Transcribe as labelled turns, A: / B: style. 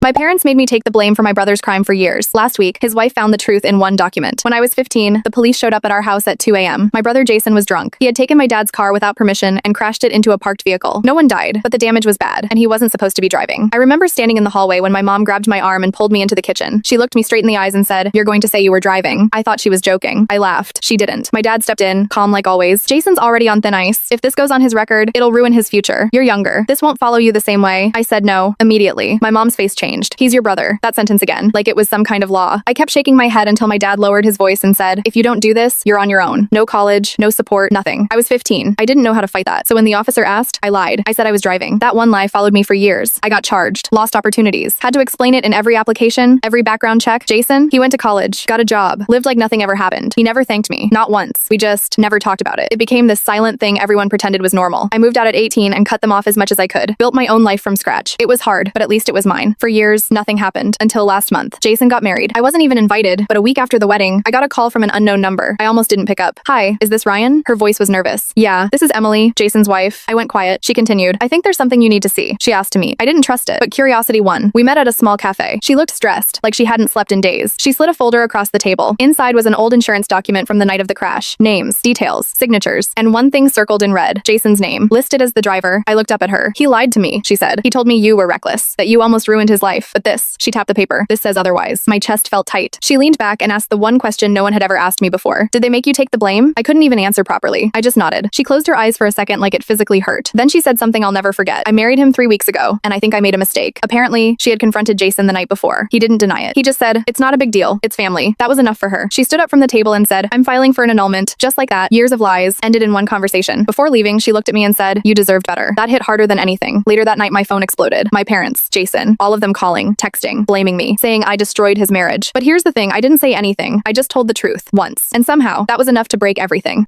A: My parents made me take the blame for my brother's crime for years. Last week, his wife found the truth in one document. When I was 15, the police showed up at our house at 2 a.m. My brother Jason was drunk. He had taken my dad's car without permission and crashed it into a parked vehicle. No one died, but the damage was bad, and he wasn't supposed to be driving. I remember standing in the hallway when my mom grabbed my arm and pulled me into the kitchen. She looked me straight in the eyes and said, "You're going to say you were driving." I thought she was joking. I laughed. She didn't. My dad stepped in, calm like always. "Jason's already on thin ice. If this goes on his record, it'll ruin his future. You're younger. This won't follow you the same way." I said no. Immediately, my mom's face changed. "He's your brother." That sentence again, like it was some kind of law. I kept shaking my head until my dad lowered his voice and said, "If you don't do this, you're on your own. No college, no support, nothing." I was 15. I didn't know how to fight that. So when the officer asked, I lied. I said I was driving. That one lie followed me for years. I got charged, lost opportunities, had to explain it in every application, every background check. Jason, he went to college, got a job, lived like nothing ever happened. He never thanked me. Not once. We just never talked about it. It became this silent thing everyone pretended was normal. I moved out at 18 and cut them off as much as I could. Built my own life from scratch. It was hard, but at least it was mine. For years, nothing happened until last month. Jason got married. I wasn't even invited, but a week after the wedding, I got a call from an unknown number. I almost didn't pick up. "Hi, is this Ryan?" Her voice was nervous. "Yeah, this is Emily, Jason's wife." I went quiet. She continued, "I think there's something you need to see." She asked to meet. I didn't trust it, but curiosity won. We met at a small cafe. She looked stressed, like she hadn't slept in days. She slid a folder across the table. Inside was an old insurance document from the night of the crash. Names, details, signatures, and one thing circled in red. Jason's name, listed as the driver. I looked up at her. "He lied to me," she said. "He told me you were reckless, that you almost ruined his life. But this," she tapped the paper, "this says otherwise." My chest felt tight. She leaned back and asked the one question no one had ever asked me before. "Did they make you take the blame?" I couldn't even answer properly. I just nodded. She closed her eyes for a second like it physically hurt. Then she said something I'll never forget. "I married him 3 weeks ago, and I think I made a mistake." Apparently, she had confronted Jason the night before. He didn't deny it. He just said, "It's not a big deal. It's family." That was enough for her. She stood up from the table and said, "I'm filing for an annulment." Just like that, years of lies ended in one conversation. Before leaving, she looked at me and said, "You deserved better." That hit harder than anything. Later that night, my phone exploded. My parents, Jason, all of them calling, texting, blaming me, saying I destroyed his marriage. But here's the thing, I didn't say anything. I just told the truth once. And somehow, that was enough to break everything.